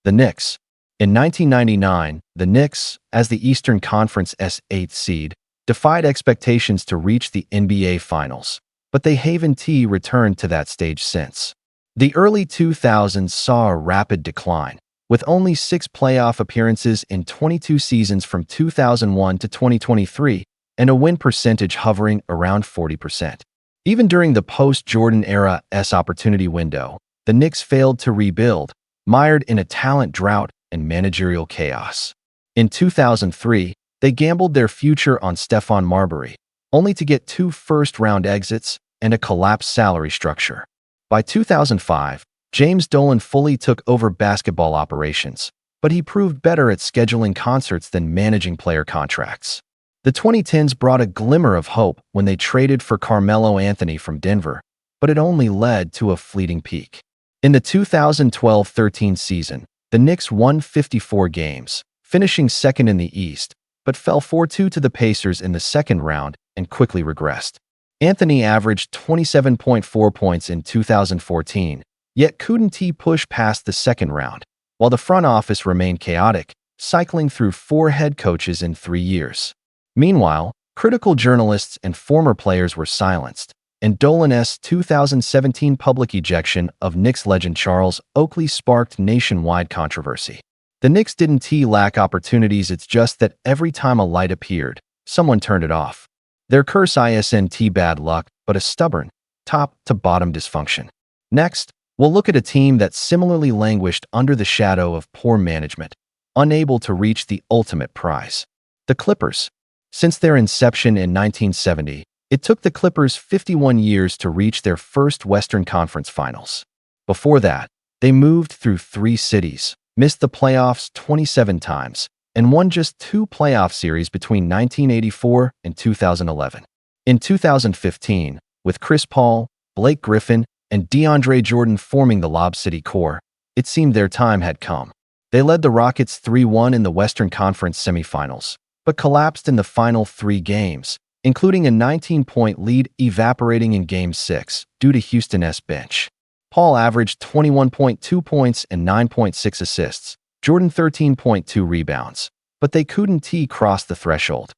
The Knicks. In 1999, the Knicks, as the Eastern Conference's eighth seed, defied expectations to reach the NBA Finals, but they haven't returned to that stage since. The early 2000s saw a rapid decline, with only 6 playoff appearances in 22 seasons from 2001 to 2023, and a win percentage hovering around 40%. Even during the post-Jordan era's opportunity window, the Knicks failed to rebuild, mired in a talent drought and managerial chaos. In 2003, they gambled their future on Stephon Marbury, only to get 2 first-round exits and a collapsed salary structure. By 2005, James Dolan fully took over basketball operations, but he proved better at scheduling concerts than managing player contracts. The 2010s brought a glimmer of hope when they traded for Carmelo Anthony from Denver, but it only led to a fleeting peak. In the 2012-13 season, the Knicks won 54 games, finishing second in the East, but fell 4-2 to the Pacers in the second round and quickly regressed. Anthony averaged 27.4 points in 2014, yet couldn't push past the second round, while the front office remained chaotic, cycling through 4 head coaches in 3 years. Meanwhile, critical journalists and former players were silenced, and Dolan's 2017 public ejection of Knicks legend Charles Oakley sparked nationwide controversy. The Knicks didn't lack opportunities, it's just that every time a light appeared, someone turned it off. Their curse isn't bad luck, but a stubborn, top-to-bottom dysfunction. Next, we'll look at a team that similarly languished under the shadow of poor management, unable to reach the ultimate prize. The Clippers. Since their inception in 1970, it took the Clippers 51 years to reach their first Western Conference Finals. Before that, they moved through 3 cities, missed the playoffs 27 times, and won just 2 playoff series between 1984 and 2011. In 2015, with Chris Paul, Blake Griffin, and DeAndre Jordan forming the Lob City core, it seemed their time had come. They led the Rockets 3-1 in the Western Conference semifinals, but collapsed in the final 3 games, including a 19-point lead evaporating in Game 6 due to Houston's bench. Paul averaged 21.2 points and 9.6 assists, Jordan 13.2 rebounds, but they couldn't cross the threshold.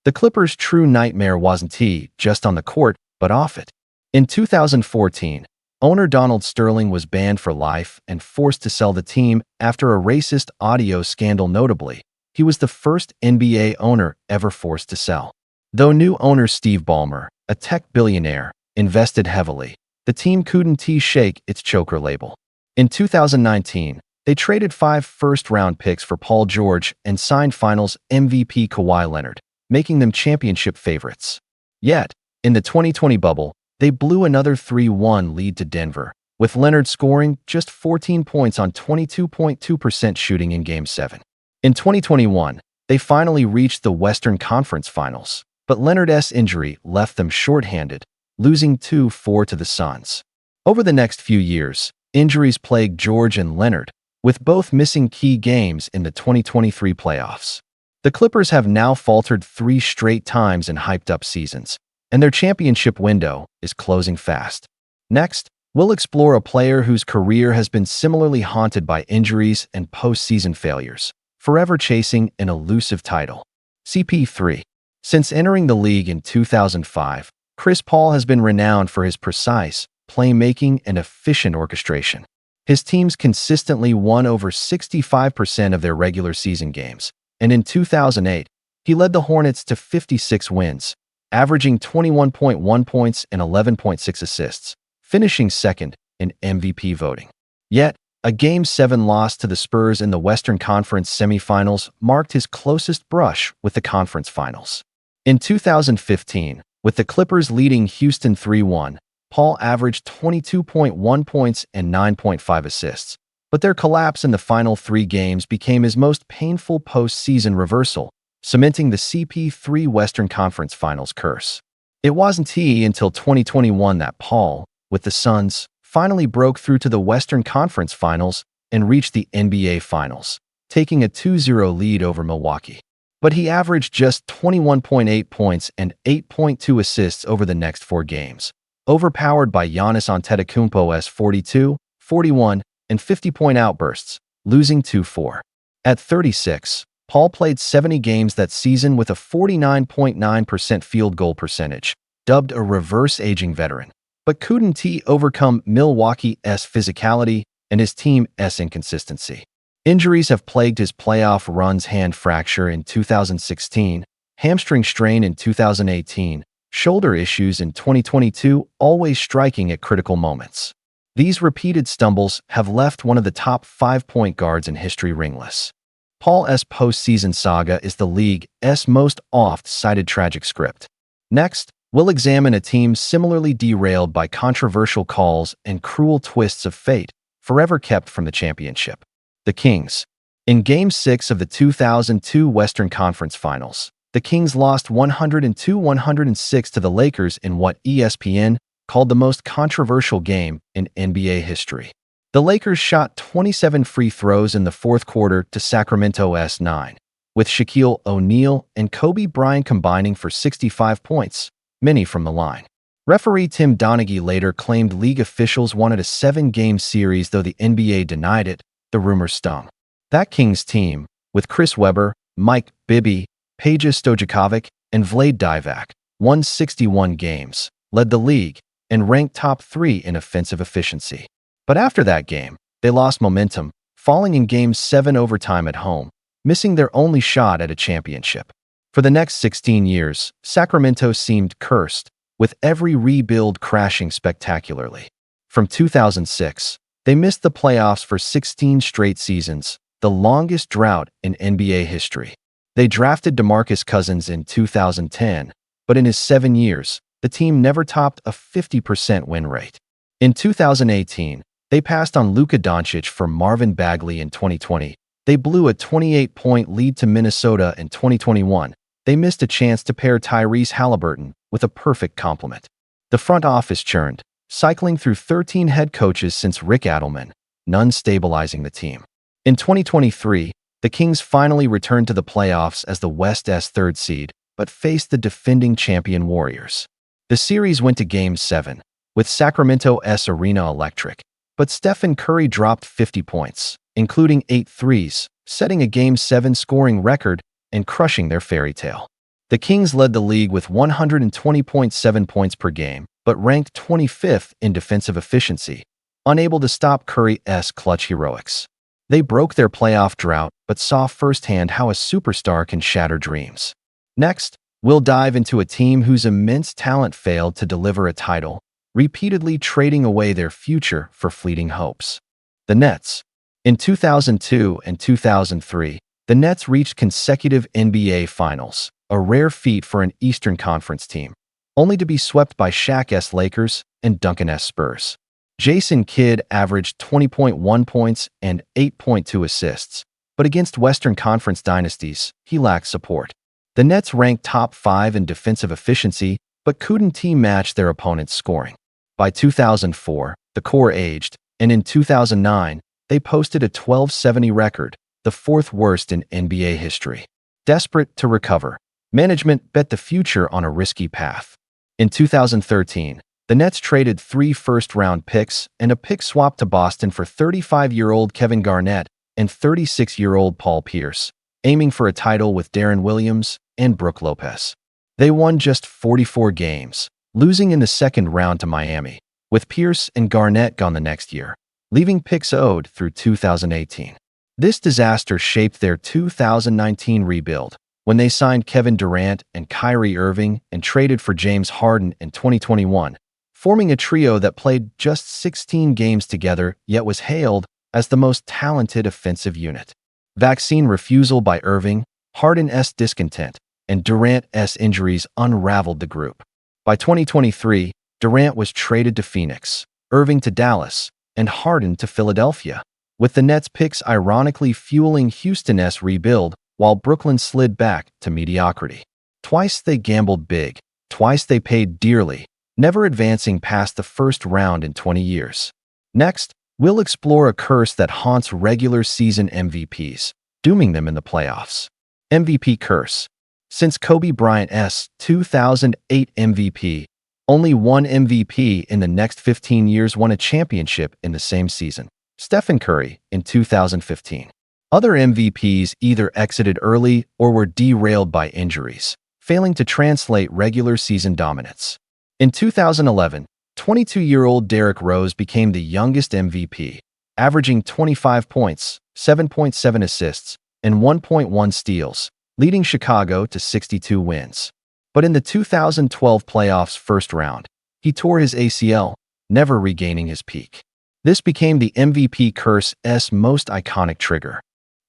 The Clippers' true nightmare wasn't just on the court, but off it. In 2014, owner Donald Sterling was banned for life and forced to sell the team after a racist audio scandal. Notably, he was the first NBA owner ever forced to sell. Though new owner Steve Ballmer, a tech billionaire, invested heavily, the team couldn't shake its choker label. In 2019, they traded 5 first-round picks for Paul George and signed Finals MVP Kawhi Leonard, making them championship favorites. Yet, in the 2020 bubble, they blew another 3-1 lead to Denver, with Leonard scoring just 14 points on 22.2% shooting in Game 7. In 2021, they finally reached the Western Conference Finals, but Leonard's injury left them shorthanded, losing 2-4 to the Suns. Over the next few years, injuries plagued George and Leonard, with both missing key games in the 2023 playoffs. The Clippers have now faltered 3 straight times in hyped-up seasons, and their championship window is closing fast. Next, we'll explore a player whose career has been similarly haunted by injuries and postseason failures, forever chasing an elusive title. CP3. Since entering the league in 2005, Chris Paul has been renowned for his precise playmaking and efficient orchestration. His teams consistently won over 65% of their regular season games, and in 2008, he led the Hornets to 56 wins, averaging 21.1 points and 11.6 assists, finishing second in MVP voting. Yet, a Game 7 loss to the Spurs in the Western Conference semifinals marked his closest brush with the conference finals. In 2015, with the Clippers leading Houston 3-1, Paul averaged 22.1 points and 9.5 assists, but their collapse in the final 3 games became his most painful postseason reversal, cementing the CP3 Western Conference Finals curse. It wasn't until 2021 that Paul, with the Suns, finally broke through to the Western Conference Finals and reached the NBA Finals, taking a 2-0 lead over Milwaukee. But he averaged just 21.8 points and 8.2 assists over the next 4 games, overpowered by Giannis Antetokounmpo's 42, 41, and 50-point outbursts, losing 2-4. At 36, Paul played 70 games that season with a 49.9% field goal percentage, dubbed a reverse-aging veteran. But couldn't he overcome Milwaukee's physicality and his team's inconsistency? Injuries have plagued his playoff runs: hand fracture in 2016, hamstring strain in 2018, shoulder issues in 2022, always striking at critical moments. These repeated stumbles have left one of the top 5 point guards in history ringless. Paul's postseason saga is the league's most oft-cited tragic script. Next, we'll examine a team similarly derailed by controversial calls and cruel twists of fate, forever kept from the championship. The Kings. In Game 6 of the 2002 Western Conference Finals, the Kings lost 102-106 to the Lakers in what ESPN called the most controversial game in NBA history. The Lakers shot 27 free throws in the fourth quarter to Sacramento's 9, with Shaquille O'Neal and Kobe Bryant combining for 65 points, many from the line. Referee Tim Donaghy later claimed league officials wanted a 7-game series, though the NBA denied it. The rumor stung. That Kings team, with Chris Webber, Mike Bibby, Peja Stojakovic, and Vlade Divac, won 61 games, led the league, and ranked top 3 in offensive efficiency. But after that game, they lost momentum, falling in Game 7 overtime at home, missing their only shot at a championship. For the next 16 years, Sacramento seemed cursed, with every rebuild crashing spectacularly. From 2006, they missed the playoffs for 16 straight seasons, the longest drought in NBA history. They drafted DeMarcus Cousins in 2010, but in his 7 years, the team never topped a 50% win rate. In 2018, they passed on Luka Doncic for Marvin Bagley. In 2020, they blew a 28-point lead to Minnesota. In 2021, they missed a chance to pair Tyrese Halliburton with a perfect complement. The front office churned, cycling through 13 head coaches since Rick Adelman, none stabilizing the team. In 2023, the Kings finally returned to the playoffs as the West's 3rd seed, but faced the defending champion Warriors. The series went to Game 7, with Sacramento's arena electric, but Stephen Curry dropped 50 points, including 8 threes, setting a Game 7 scoring record and crushing their fairy tale. The Kings led the league with 120.7 points per game, but ranked 25th in defensive efficiency, unable to stop Curry's clutch heroics. They broke their playoff drought, but saw firsthand how a superstar can shatter dreams. Next, we'll dive into a team whose immense talent failed to deliver a title, repeatedly trading away their future for fleeting hopes. The Nets. In 2002 and 2003, the Nets reached consecutive NBA Finals, a rare feat for an Eastern Conference team, only to be swept by Shaq's Lakers and Duncan's Spurs. Jason Kidd averaged 20.1 points and 8.2 assists, but against Western Conference dynasties, he lacked support. The Nets ranked top 5 in defensive efficiency, but couldn't match their opponent's scoring. By 2004, the core aged, and in 2009, they posted a 1270 record, the 4th worst in NBA history. Desperate to recover, management bet the future on a risky path. In 2013, the Nets traded 3 first-round picks and a pick swap to Boston for 35-year-old Kevin Garnett and 36-year-old Paul Pierce, aiming for a title with Deron Williams and Brook Lopez. They won just 44 games, losing in the second round to Miami, with Pierce and Garnett gone the next year, leaving picks owed through 2018. This disaster shaped their 2019 rebuild, when they signed Kevin Durant and Kyrie Irving and traded for James Harden in 2021, forming a trio that played just 16 games together yet was hailed as the most talented offensive unit. Vaccine refusal by Irving, Harden's discontent, and Durant's injuries unraveled the group. By 2023, Durant was traded to Phoenix, Irving to Dallas, and Harden to Philadelphia, with the Nets picks ironically fueling Houston's rebuild while Brooklyn slid back to mediocrity. Twice they gambled big, twice they paid dearly, never advancing past the first round in 20 years. Next, we'll explore a curse that haunts regular season MVPs, dooming them in the playoffs. MVP curse. Since Kobe Bryant's 2008 MVP, only one MVP in the next 15 years won a championship in the same season. Stephen Curry in 2015. Other MVPs either exited early or were derailed by injuries, failing to translate regular season dominance. In 2011, 22-year-old Derrick Rose became the youngest MVP, averaging 25 points, 7.7 assists, and 1.1 steals, leading Chicago to 62 wins. But in the 2012 playoffs first round, he tore his ACL, never regaining his peak. This became the MVP curse's most iconic trigger.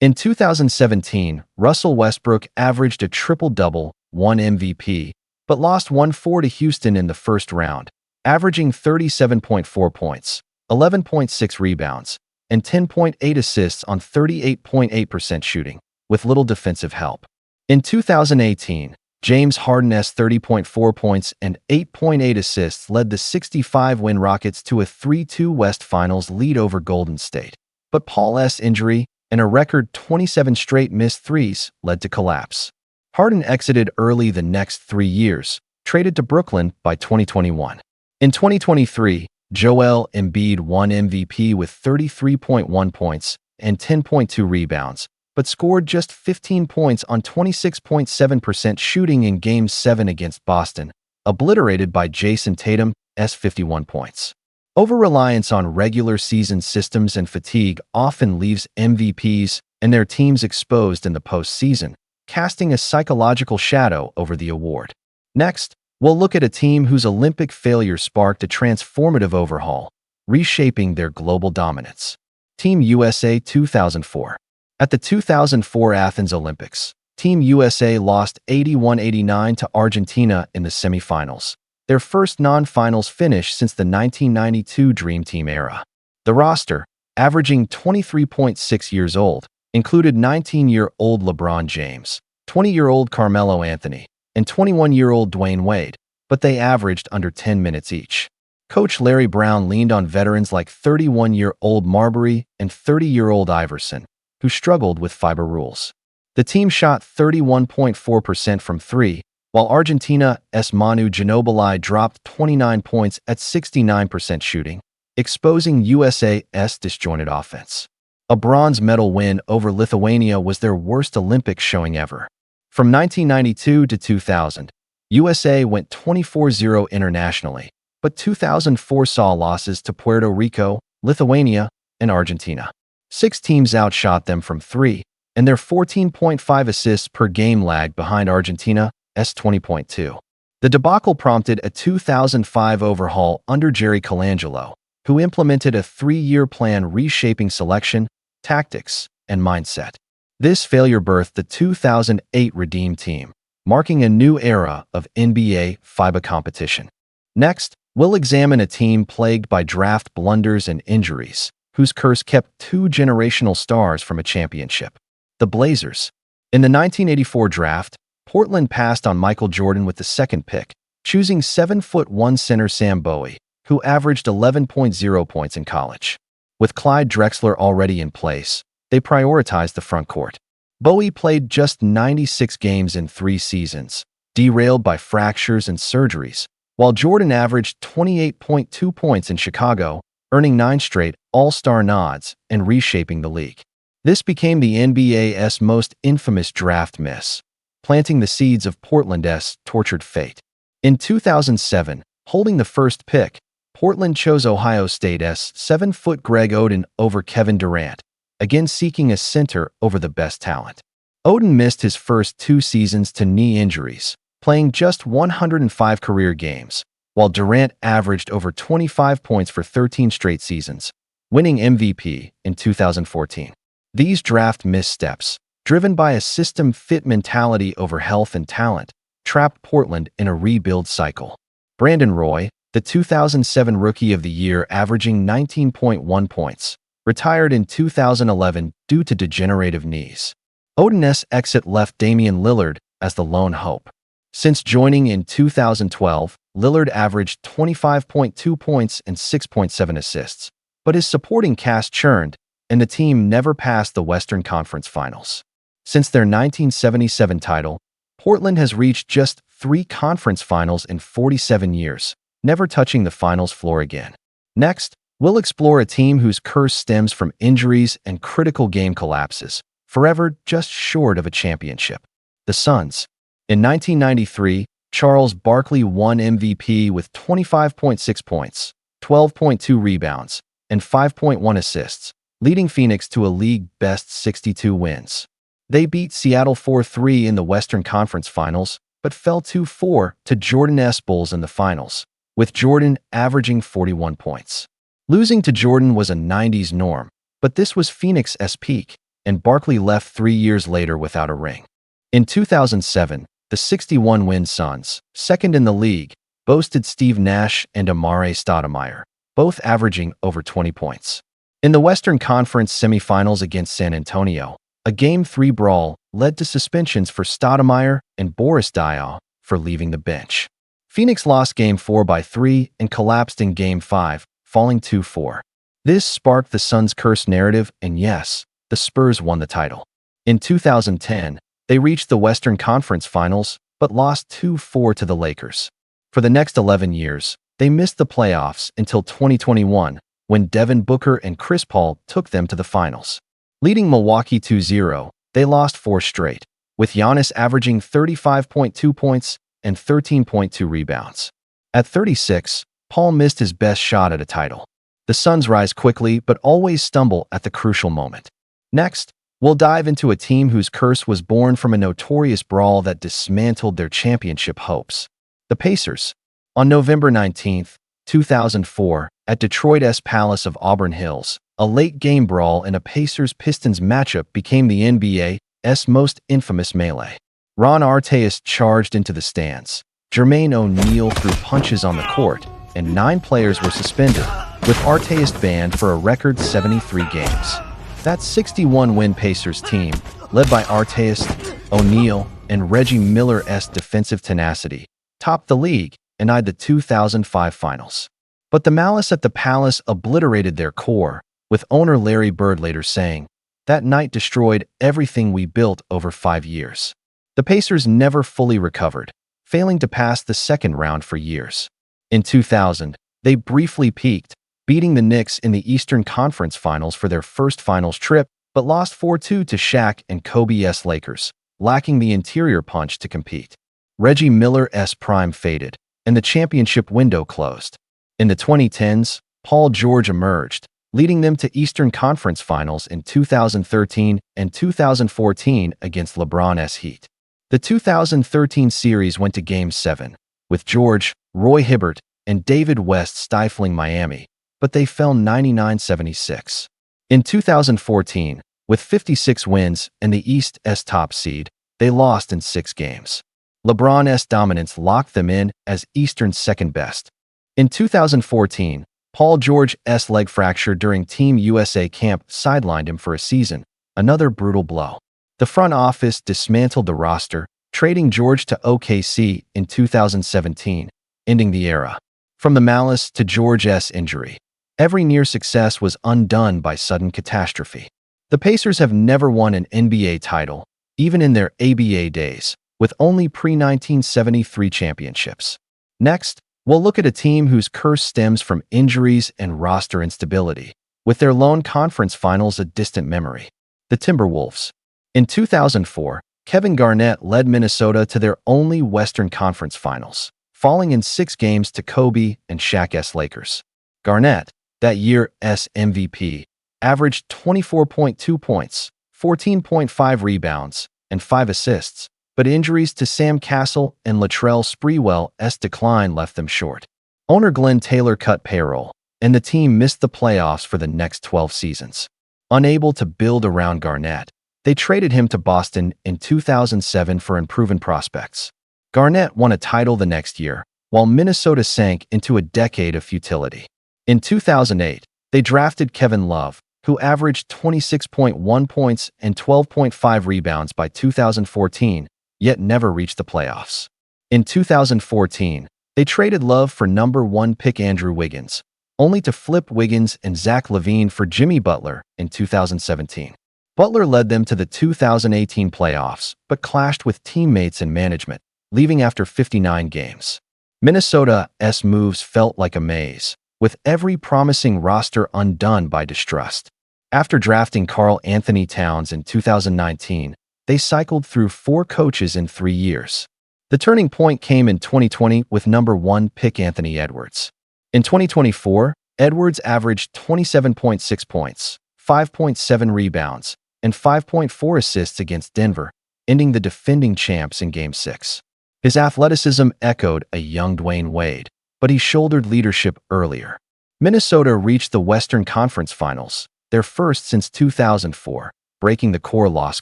In 2017, Russell Westbrook averaged a triple-double, won MVP, but lost 1-4 to Houston in the first round, averaging 37.4 points, 11.6 rebounds, and 10.8 assists on 38.8% shooting, with little defensive help. In 2018, James Harden's 30.4 points and 8.8 assists led the 65-win Rockets to a 3-2 West Finals lead over Golden State. But Paul's injury and a record 27 straight missed threes led to collapse. Harden exited early the next 3 years, traded to Brooklyn by 2021. In 2023, Joel Embiid won MVP with 33.1 points and 10.2 rebounds, but scored just 15 points on 26.7% shooting in Game 7 against Boston, obliterated by Jason Tatum's 51 points. Over-reliance on regular season systems and fatigue often leaves MVPs and their teams exposed in the postseason, casting a psychological shadow over the award. Next, we'll look at a team whose Olympic failure sparked a transformative overhaul, reshaping their global dominance. Team USA 2004. At the 2004 Athens Olympics, Team USA lost 81-89 to Argentina in the semifinals, their first non-finals finish since the 1992 Dream Team era. The roster, averaging 23.6 years old, included 19-year-old LeBron James, 20-year-old Carmelo Anthony, and 21-year-old Dwayne Wade, but they averaged under 10 minutes each. Coach Larry Brown leaned on veterans like 31-year-old Marbury and 30-year-old Iverson, who struggled with fiber rules. The team shot 31.4% from three, while Argentina's Manu Ginobili dropped 29 points at 69% shooting, exposing USA's disjointed offense. A bronze medal win over Lithuania was their worst Olympic showing ever. From 1992 to 2000, USA went 24-0 internationally, but 2004 saw losses to Puerto Rico, Lithuania, and Argentina. 6 teams outshot them from three, and their 14.5 assists per game lagged behind Argentina's 20.2. The debacle prompted a 2005 overhaul under Jerry Colangelo, who implemented a 3-year plan reshaping selection, tactics, and mindset. This failure birthed the 2008 Redeem Team, marking a new era of NBA FIBA competition. Next, we'll examine a team plagued by draft blunders and injuries, whose curse kept 2 generational stars from a championship. The Blazers. In the 1984 draft, Portland passed on Michael Jordan with the second pick, choosing 7'1" center Sam Bowie, who averaged 11.0 points in college. With Clyde Drexler already in place, they prioritized the front court. Bowie played just 96 games in 3 seasons, derailed by fractures and surgeries, while Jordan averaged 28.2 points in Chicago, earning 9 straight All-Star nods and reshaping the league. This became the NBA's most infamous draft miss, planting the seeds of Portland's tortured fate. In 2007, holding the first pick, Portland chose Ohio State's 7-foot Greg Oden over Kevin Durant, again seeking a center over the best talent. Oden missed his first 2 seasons to knee injuries, playing just 105 career games, while Durant averaged over 25 points for 13 straight seasons, winning MVP in 2014. These draft missteps, driven by a system-fit mentality over health and talent, trapped Portland in a rebuild cycle. Brandon Roy, the 2007 Rookie of the Year averaging 19.1 points, retired in 2011 due to degenerative knees. Oden's exit left Damian Lillard as the lone hope. Since joining in 2012, Lillard averaged 25.2 points and 6.7 assists, but his supporting cast churned, and the team never passed the Western Conference Finals. Since their 1977 title, Portland has reached just 3 conference finals in 47 years, never touching the finals floor again. Next, We'll explore a team whose curse stems from injuries and critical game collapses, forever just short of a championship. The Suns. In 1993, Charles Barkley won MVP with 25.6 points, 12.2 rebounds, and 5.1 assists, leading Phoenix to a league-best 62 wins. They beat Seattle 4-3 in the Western Conference Finals, but fell 2-4 to Jordan's Bulls in the finals, with Jordan averaging 41 points. Losing to Jordan was a 90s norm, but this was Phoenix's peak, and Barkley left 3 years later without a ring. In 2007, the 61-win Suns, second in the league, boasted Steve Nash and Amar'e Stoudemire, both averaging over 20 points. In the Western Conference semifinals against San Antonio, a Game 3 brawl led to suspensions for Stoudemire and Boris Diaw for leaving the bench. Phoenix lost Game 4 by 3 and collapsed in Game 5, falling 2-4. This sparked the Suns' curse narrative, and yes, the Spurs won the title. In 2010, they reached the Western Conference Finals, but lost 2-4 to the Lakers. For the next 11 years, they missed the playoffs until 2021, when Devin Booker and Chris Paul took them to the finals. Leading Milwaukee 2-0, they lost 4 straight, with Giannis averaging 35.2 points and 13.2 rebounds. At 36, Paul missed his best shot at a title. The Suns rise quickly but always stumble at the crucial moment. Next, we'll dive into a team whose curse was born from a notorious brawl that dismantled their championship hopes. The Pacers. On November 19, 2004, at Detroit's Palace of Auburn Hills, a late-game brawl in a Pacers-Pistons matchup became the NBA's most infamous melee. Ron Artest charged into the stands. Jermaine O'Neal threw punches on the court, and 9 players were suspended, with Artest banned for a record 73 games. That 61-win Pacers team, led by Artest, O'Neal, and Reggie Miller's defensive tenacity, topped the league and eyed the 2005 finals. But the malice at the Palace obliterated their core, with owner Larry Bird later saying, "That night destroyed everything we built over 5 years." The Pacers never fully recovered, failing to pass the second round for years. In 2000, they briefly peaked, beating the Knicks in the Eastern Conference Finals for their first finals trip, but lost 4-2 to Shaq and Kobe's Lakers, lacking the interior punch to compete. Reggie Miller's prime faded, and the championship window closed. In the 2010s, Paul George emerged, leading them to Eastern Conference Finals in 2013 and 2014 against LeBron's Heat. The 2013 series went to Game 7, with George, Roy Hibbert, and David West stifling Miami, but they fell 99-76. In 2014, with 56 wins and the East's top seed, they lost in 6 games. LeBron's dominance locked them in as Eastern's second best. In 2014, Paul George's leg fracture during Team USA camp sidelined him for a season, another brutal blow. The front office dismantled the roster, trading George to OKC in 2017, ending the era. From the malice to George's injury, every near success was undone by sudden catastrophe. The Pacers have never won an NBA title, even in their ABA days, with only pre-1973 championships. Next, we'll look at a team whose curse stems from injuries and roster instability, with their lone conference finals a distant memory. The Timberwolves. In 2004, Kevin Garnett led Minnesota to their only Western Conference Finals, falling in 6 games to Kobe and Shaq's Lakers. Garnett, that year's MVP, averaged 24.2 points, 14.5 rebounds, and 5 assists, but injuries to Sam Cassell and Latrell Sprewell's decline left them short. Owner Glenn Taylor cut payroll, and the team missed the playoffs for the next 12 seasons. Unable to build around Garnett, they traded him to Boston in 2007 for unproven prospects. Garnett won a title the next year, while Minnesota sank into a decade of futility. In 2008, they drafted Kevin Love, who averaged 26.1 points and 12.5 rebounds by 2014, yet never reached the playoffs. In 2014, they traded Love for number 1 pick Andrew Wiggins, only to flip Wiggins and Zach LaVine for Jimmy Butler in 2017. Butler led them to the 2018 playoffs, but clashed with teammates and management, leaving after 59 games. Minnesota's moves felt like a maze, with every promising roster undone by distrust. After drafting Karl Anthony Towns in 2019, they cycled through 4 coaches in 3 years. The turning point came in 2020 with number 1 pick Anthony Edwards. In 2024, Edwards averaged 27.6 points, 5.7 rebounds, and 5.4 assists against Denver, ending the defending champs in Game 6. His athleticism echoed a young Dwayne Wade, but he shouldered leadership earlier. Minnesota reached the Western Conference Finals, their first since 2004, breaking the core loss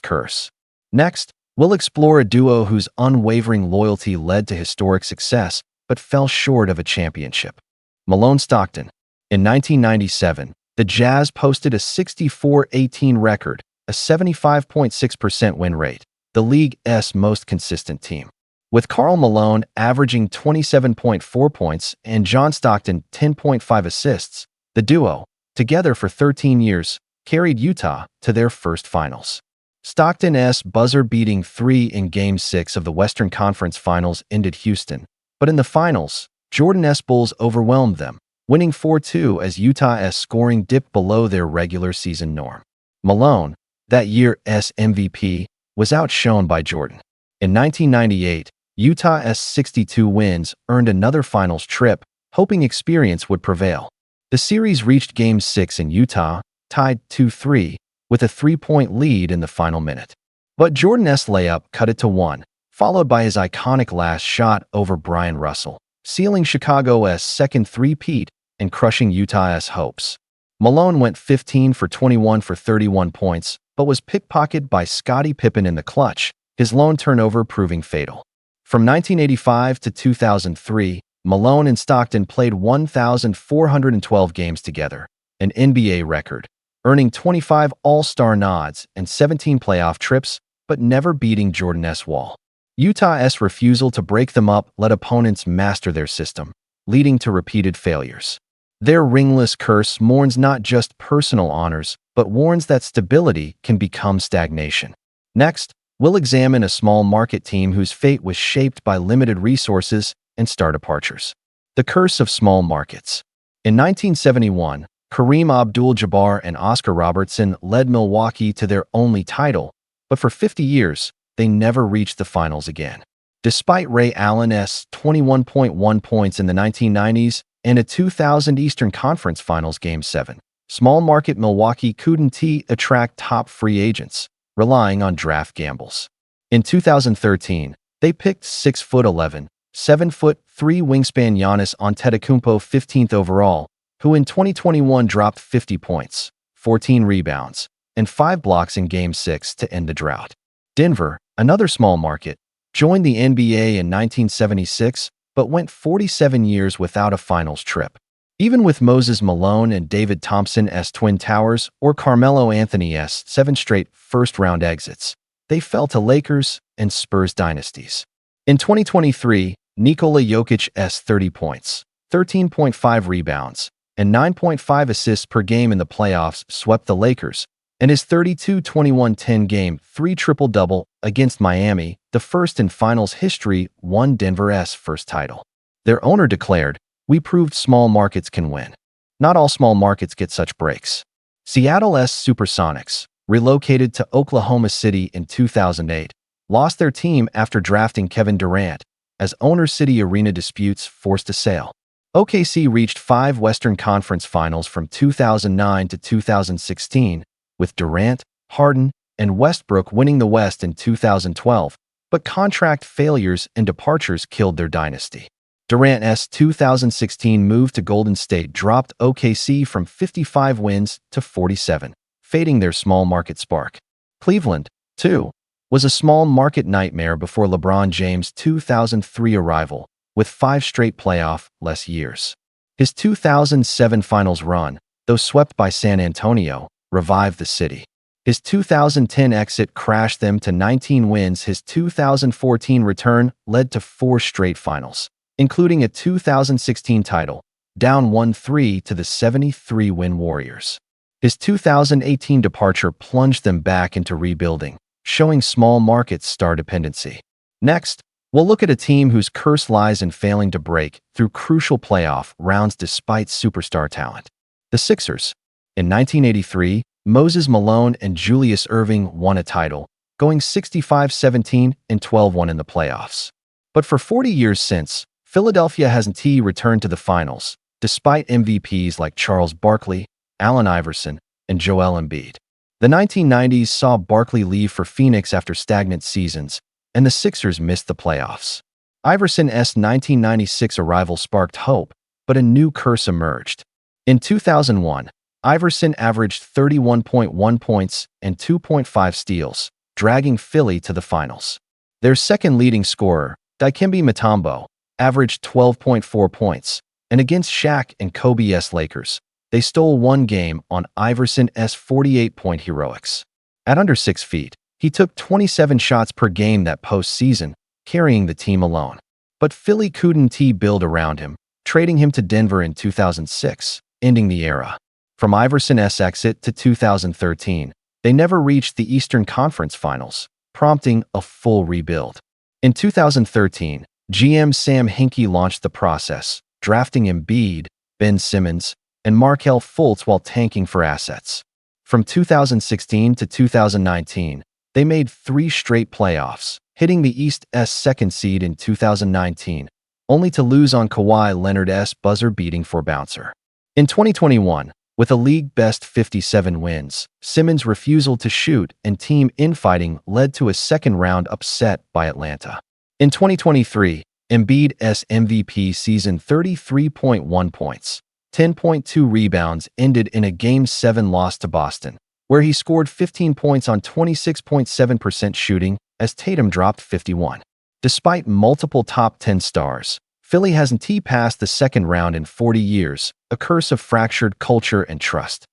curse. Next, we'll explore a duo whose unwavering loyalty led to historic success but fell short of a championship. Malone Stockton. In 1997, the Jazz posted a 64-18 record, a 75.6% win rate, the league's most consistent team. With Karl Malone averaging 27.4 points and John Stockton 10.5 assists, the duo, together for 13 years, carried Utah to their first finals. Stockton's buzzer-beating 3 in Game 6 of the Western Conference Finals ended Houston, but in the finals, Jordan's Bulls overwhelmed them, winning 4-2 as Utah's scoring dipped below their regular season norm. Malone, that year's MVP, was outshone by Jordan. In 1998, Utah's 62 wins earned another finals trip, hoping experience would prevail. The series reached Game 6 in Utah, tied 2-3, with a 3-point lead in the final minute. But Jordan's layup cut it to 1, followed by his iconic last shot over Brian Russell, sealing Chicago's second three-peat and crushing Utah's hopes. Malone went 15 for 21 for 31 points, but was pickpocketed by Scottie Pippen in the clutch, his lone turnover proving fatal. From 1985 to 2003, Malone and Stockton played 1,412 games together, an NBA record, earning 25 All-Star nods and 17 playoff trips, but never beating Jordan's wall. Utah's refusal to break them up let opponents master their system, leading to repeated failures. Their ringless curse mourns not just personal honors, but warns that stability can become stagnation. Next, we'll examine a small market team whose fate was shaped by limited resources and star departures. The curse of small markets. In 1971, Kareem Abdul-Jabbar and Oscar Robertson led Milwaukee to their only title, but for 50 years, they never reached the finals again. Despite Ray Allen's 21.1 points in the 1990s and a 2000 Eastern Conference Finals Game 7, small market Milwaukee couldn't attract top free agents, relying on draft gambles. In 2013, they picked 6'11", 7'3" wingspan Giannis Antetokounmpo 15th overall, who in 2021 dropped 50 points, 14 rebounds, and 5 blocks in Game 6 to end the drought. Denver, another small market, joined the NBA in 1976, but went 47 years without a finals trip. Even with Moses Malone and David Thompson's Twin Towers or Carmelo Anthony's 7 straight first-round exits, they fell to Lakers and Spurs dynasties. In 2023, Nikola Jokic's 30 points, 13.5 rebounds, and 9.5 assists per game in the playoffs swept the Lakers, and his 32-21-10 game 3 triple-double against Miami, the first in finals history, won Denver's first title. Their owner declared, "We proved small markets can win. Not all small markets get such breaks." Seattle's Supersonics, relocated to Oklahoma City in 2008, lost their team after drafting Kevin Durant, as owner City Arena disputes forced a sale. OKC reached 5 Western Conference Finals from 2009 to 2016, with Durant, Harden, and Westbrook winning the West in 2012, but contract failures and departures killed their dynasty. Durant's 2016 move to Golden State dropped OKC from 55 wins to 47, fading their small market spark. Cleveland, too, was a small market nightmare before LeBron James' 2003 arrival, with 5 straight playoff-less years. His 2007 finals run, though swept by San Antonio, revived the city. His 2010 exit crashed them to 19 wins. His 2014 return led to 4 straight finals, including a 2016 title, down 1-3 to the 73-win Warriors. His 2018 departure plunged them back into rebuilding, showing small market star dependency. Next, We'll look at a team whose curse lies in failing to break through crucial playoff rounds despite superstar talent. The Sixers. In 1983, Moses Malone and Julius Erving won a title, going 65-17 and 12-1 in the playoffs. But for 40 years since, Philadelphia hasn't returned to the finals, despite MVPs like Charles Barkley, Allen Iverson, and Joel Embiid. The 1990s saw Barkley leave for Phoenix after stagnant seasons, and the Sixers missed the playoffs. Iverson's 1996 arrival sparked hope, but a new curse emerged. In 2001, Iverson averaged 31.1 points and 2.5 steals, dragging Philly to the finals. Their second leading scorer, Dikembe Mutombo, averaged 12.4 points, and against Shaq and Kobe's Lakers, they stole one game on Iverson's 48-point heroics. At under 6 feet, he took 27 shots per game that postseason, carrying the team alone. But Philly couldn't build around him, trading him to Denver in 2006, ending the era. From Iverson's exit to 2013, they never reached the Eastern Conference Finals, prompting a full rebuild. In 2013, GM Sam Hinkie launched the process, drafting Embiid, Ben Simmons, and Markelle Fultz while tanking for assets. From 2016 to 2019, they made 3 straight playoffs, hitting the East's second seed in 2019, only to lose on Kawhi Leonard's buzzer-beating four-bouncer. In 2021, with a league-best 57 wins, Simmons' refusal to shoot and team infighting led to a second-round upset by Atlanta. In 2023, Embiid's MVP season 33.1 points, 10.2 rebounds ended in a Game 7 loss to Boston, where he scored 15 points on 26.7% shooting as Tatum dropped 51. Despite multiple top 10 stars, Philly hasn't passed the second round in 40 years, a curse of fractured culture and trust.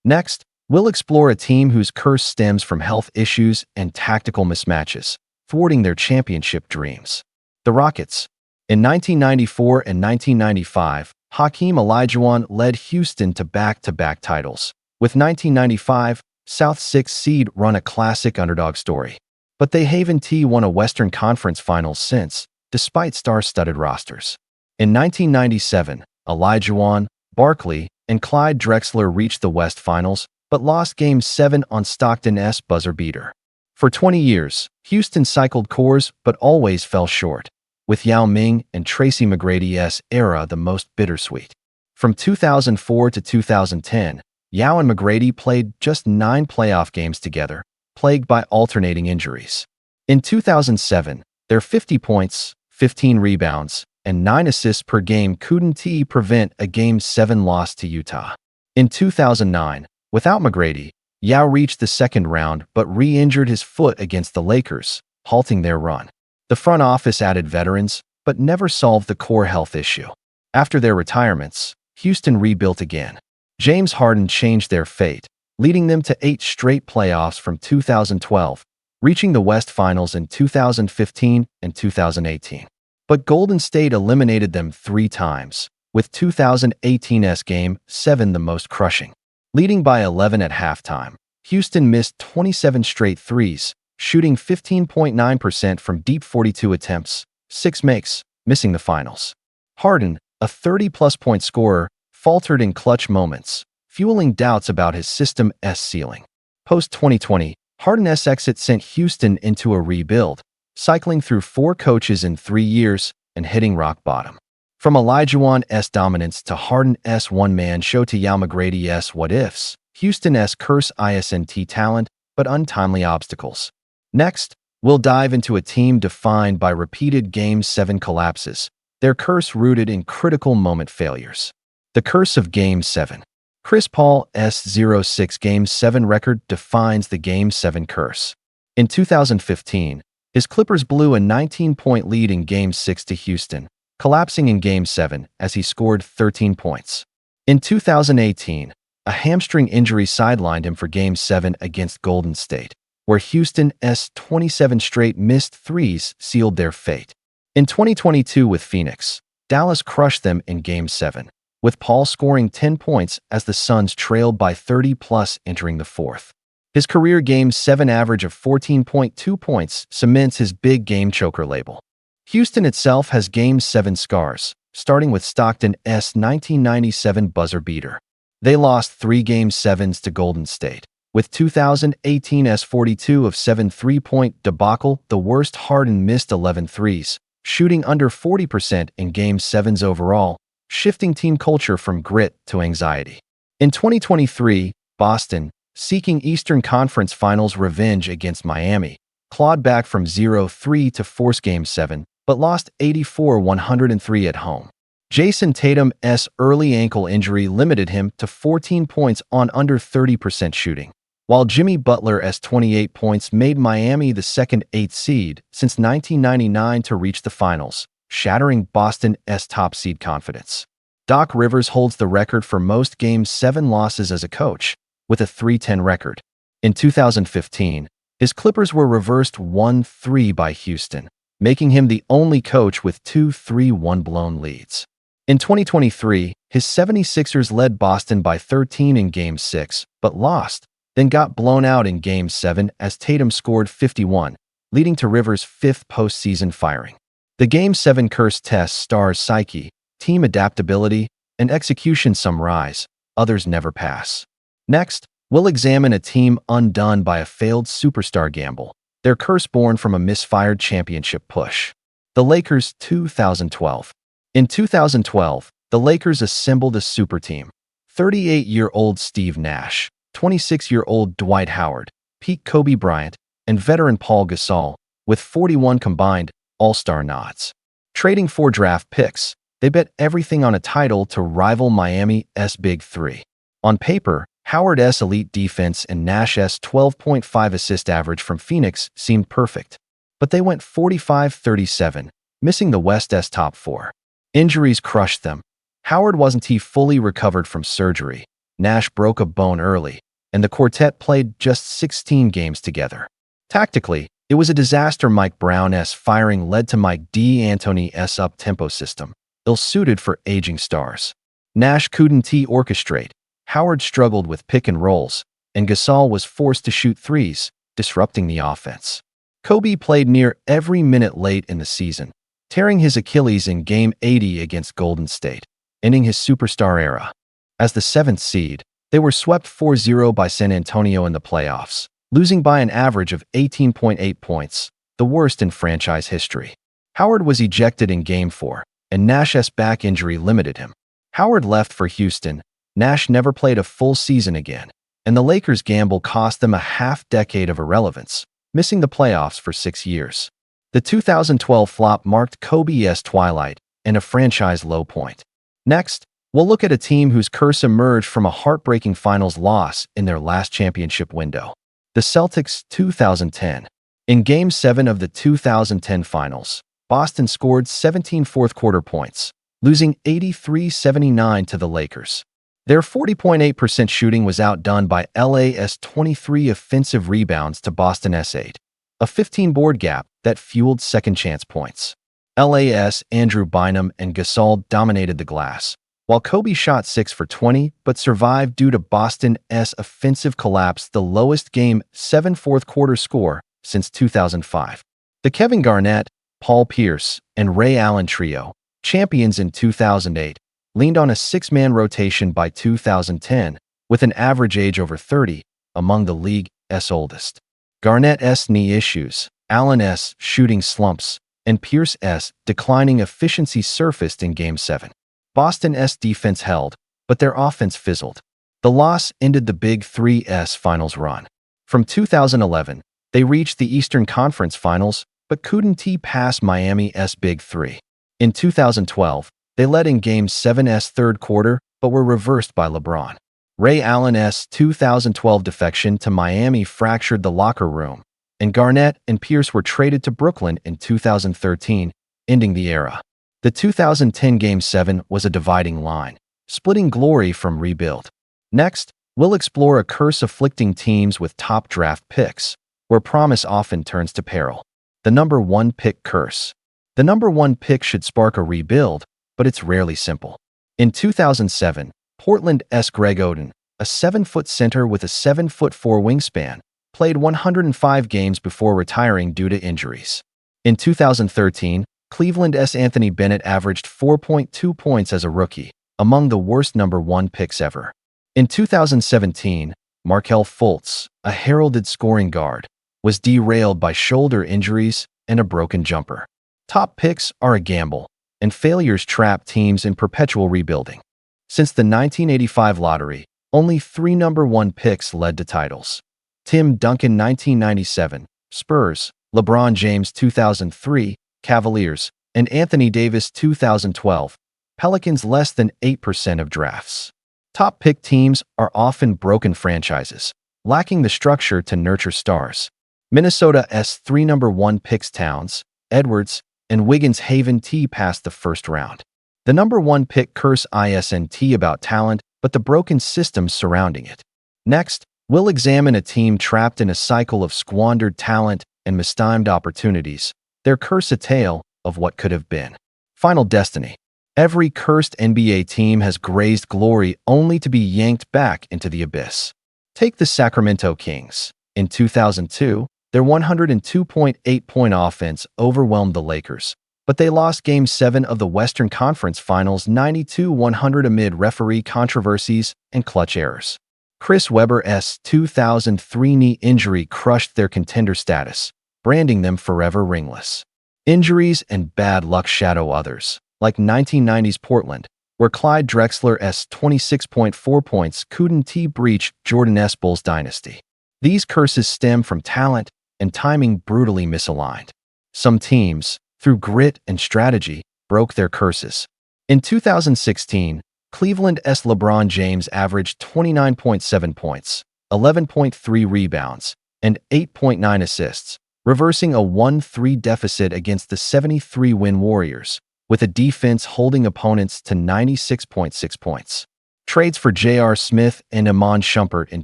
Next, we'll explore a team whose curse stems from health issues and tactical mismatches, thwarting their championship dreams. The Rockets. In 1994 and 1995, Hakeem Olajuwon led Houston to back-to-back titles. With 1995, South 6 seed run a classic underdog story. But they haven't won a Western Conference Finals since, despite star-studded rosters. In 1997, Olajuwon, Barkley, and Clyde Drexler reached the West Finals, but lost Game 7 on Stockton's buzzer beater. For 20 years, Houston cycled cores but always fell short, with Yao Ming and Tracy McGrady's era the most bittersweet. From 2004 to 2010, Yao and McGrady played just 9 playoff games together, plagued by alternating injuries. In 2007, their 50 points, 15 rebounds, and 9 assists per game couldn't prevent a Game 7 loss to Utah. In 2009, without McGrady, Yao reached the second round but re-injured his foot against the Lakers, halting their run. The front office added veterans, but never solved the core health issue. After their retirements, Houston rebuilt again. James Harden changed their fate, leading them to 8 straight playoffs from 2012, reaching the West Finals in 2015 and 2018. But Golden State eliminated them 3 times, with 2018's Game 7 the most crushing. Leading by 11 at halftime, Houston missed 27 straight threes, shooting 15.9% from deep 42 attempts, 6 makes, missing the finals. Harden, a 30-plus point scorer, faltered in clutch moments, fueling doubts about his system's ceiling. Post-2020, Harden's exit sent Houston into a rebuild, cycling through 4 coaches in 3 years and hitting rock bottom. From Olajuwon's dominance to Harden's one-man show to Yao McGrady's what-ifs, Houston's curse isn't talent, but untimely obstacles. Next, we'll dive into a team defined by repeated Game 7 collapses, their curse rooted in critical moment failures. The curse of Game 7. Chris Paul's 0-6 Game 7 record defines the Game 7 curse. In 2015, his Clippers blew a 19-point lead in Game 6 to Houston, collapsing in Game 7 as he scored 13 points. In 2018, a hamstring injury sidelined him for Game 7 against Golden State, where Houston's 27 straight missed threes sealed their fate. In 2022 with Phoenix, Dallas crushed them in Game 7, with Paul scoring 10 points as the Suns trailed by 30-plus entering the fourth. His career Game 7 average of 14.2 points cements his big game choker label. Houston itself has Game 7 scars, starting with Stockton's 1997 buzzer beater. They lost 3 Game 7s to Golden State, with 2018's 42 of 7 three-point debacle the worst. Harden missed 11 threes, shooting under 40% in Game 7s overall, shifting team culture from grit to anxiety. In 2023, Boston, seeking Eastern Conference Finals revenge against Miami, clawed back from 0-3 to force Game 7, but lost 84-103 at home. Jason Tatum's early ankle injury limited him to 14 points on under 30% shooting, while Jimmy Butler's 28 points made Miami the second 8th seed since 1999 to reach the finals, shattering Boston's top seed confidence. Doc Rivers holds the record for most Game 7 losses as a coach, with a 3-10 record. In 2015, his Clippers were reversed 1-3 by Houston, making him the only coach with 2 3-1 blown leads. In 2023, his 76ers led Boston by 13 in Game 6, but lost, then got blown out in Game 7 as Tatum scored 51, leading to Rivers' 5th postseason firing. The Game 7 curse tests stars psyche, team adaptability, and execution. Some rise, others never pass. Next, we'll examine a team undone by a failed superstar gamble, their curse born from a misfired championship push. The Lakers 2012. In 2012, the Lakers assembled a super team. 38-year-old Steve Nash, 26-year-old Dwight Howard, peak Kobe Bryant, and veteran Paul Gasol, with 41 combined All-Star nods. Trading 4 draft picks, they bet everything on a title to rival Miami's Big Three. On paper, Howard's elite defense and Nash's 12.5 assist average from Phoenix seemed perfect, but they went 45-37, missing the West's top 4. Injuries crushed them. Howard wasn't fully recovered from surgery, Nash broke a bone early, and the quartet played just 16 games together. Tactically, it was a disaster. Mike Brown's firing led to Mike D'Antoni's up-tempo system, ill-suited for aging stars. Nash couldn't orchestrate, Howard struggled with pick and rolls, and Gasol was forced to shoot threes, disrupting the offense. Kobe played near every minute late in the season, tearing his Achilles in Game 80 against Golden State, ending his superstar era. As the 7th seed, they were swept 4-0 by San Antonio in the playoffs, losing by an average of 18.8 points, the worst in franchise history. Howard was ejected in Game 4, and Nash's back injury limited him. Howard left for Houston. Nash never played a full season again, and the Lakers' gamble cost them a half-decade of irrelevance, missing the playoffs for 6 years. The 2012 flop marked Kobe's twilight and a franchise low point. Next, we'll look at a team whose curse emerged from a heartbreaking finals loss in their last championship window. The Celtics 2010. In Game 7 of the 2010 finals, Boston scored 17 fourth-quarter points, losing 83-79 to the Lakers. Their 40.8% shooting was outdone by LA's 23 offensive rebounds to Boston's 8, a 15-board gap that fueled second-chance points. LA's Andrew Bynum and Gasol dominated the glass, while Kobe shot 6 for 20 but survived due to Boston's offensive collapse, the lowest Game 7 fourth-quarter score since 2005. The Kevin Garnett, Paul Pierce, and Ray Allen trio, champions in 2008, leaned on a 6-man rotation by 2010, with an average age over 30, among the league's oldest. Garnett's knee issues, Allen's shooting slumps, and Pierce's declining efficiency surfaced in Game 7. Boston's defense held, but their offense fizzled. The loss ended the Big Three's finals run. From 2011, they reached the Eastern Conference Finals, but couldn't pass Miami's Big Three. In 2012, they led in Game 7's third quarter, but were reversed by LeBron. Ray Allen's 2012 defection to Miami fractured the locker room, and Garnett and Pierce were traded to Brooklyn in 2013, ending the era. The 2010 Game 7 was a dividing line, splitting glory from rebuild. Next, we'll explore a curse afflicting teams with top draft picks, where promise often turns to peril. The number 1 pick curse. The number 1 pick should spark a rebuild, but it's rarely simple. In 2007, Portland's Greg Oden, a 7-foot center with a 7'4" wingspan, played 105 games before retiring due to injuries. In 2013, Cleveland's Anthony Bennett averaged 4.2 points as a rookie, among the worst number 1 picks ever. In 2017, Markelle Fultz, a heralded scoring guard, was derailed by shoulder injuries and a broken jumper. Top picks are a gamble, and failures trap teams in perpetual rebuilding. Since the 1985 lottery, only 3 number 1 picks led to titles. Tim Duncan 1997, Spurs, LeBron James 2003, Cavaliers, and Anthony Davis 2012, Pelicans less than 8% of drafts. Top pick teams are often broken franchises, lacking the structure to nurture stars. Minnesota's 3 number 1 picks Towns, Edwards, and Wiggins Haven T past the first round. The number 1 pick curse isn't about talent, but the broken systems surrounding it. Next, we'll examine a team trapped in a cycle of squandered talent and mistimed opportunities, their curse a tale of what could have been. Final Destiny. Every cursed NBA team has grazed glory only to be yanked back into the abyss. Take the Sacramento Kings. In 2002, their 102.8-point offense overwhelmed the Lakers, but they lost Game 7 of the Western Conference Finals 92-100 amid referee controversies and clutch errors. Chris Webber's 2003 knee injury crushed their contender status, branding them forever ringless. Injuries and bad luck shadow others, like 1990s Portland, where Clyde Drexler's 26.4 points couldn't breach Jordan's Bulls dynasty. These curses stem from talent and timing brutally misaligned. Some teams, through grit and strategy, broke their curses. In 2016, Cleveland's LeBron James averaged 29.7 points, 11.3 rebounds, and 8.9 assists, reversing a 1-3 deficit against the 73-win Warriors, with a defense holding opponents to 96.6 points. Trades for J.R. Smith and Iman Shumpert in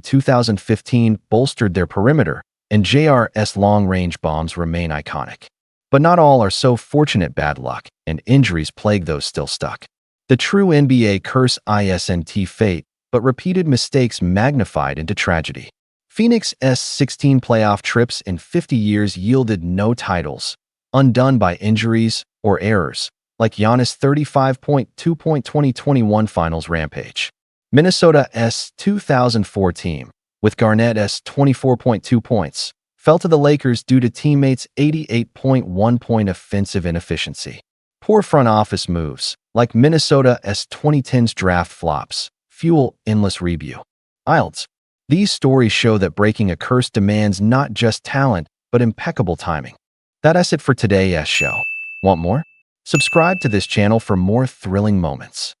2015 bolstered their perimeter, and J.R.'s long-range bombs remain iconic. But not all are so fortunate. Bad luck and injuries plague those still stuck. The true NBA curse isn't fate, but repeated mistakes magnified into tragedy. Phoenix's 16 playoff trips in 50 years yielded no titles, undone by injuries or errors, like Giannis' 35.2-point 2021 Finals rampage. Minnesota's 2004 team, with Garnett's 24.2 points, fell to the Lakers due to teammates' 88.1-point offensive inefficiency. Poor front office moves, like Minnesota's 2010's draft flops, fuel endless review. IELTS. These stories show that breaking a curse demands not just talent, but impeccable timing. That's it for today's show. Want more? Subscribe to this channel for more thrilling moments.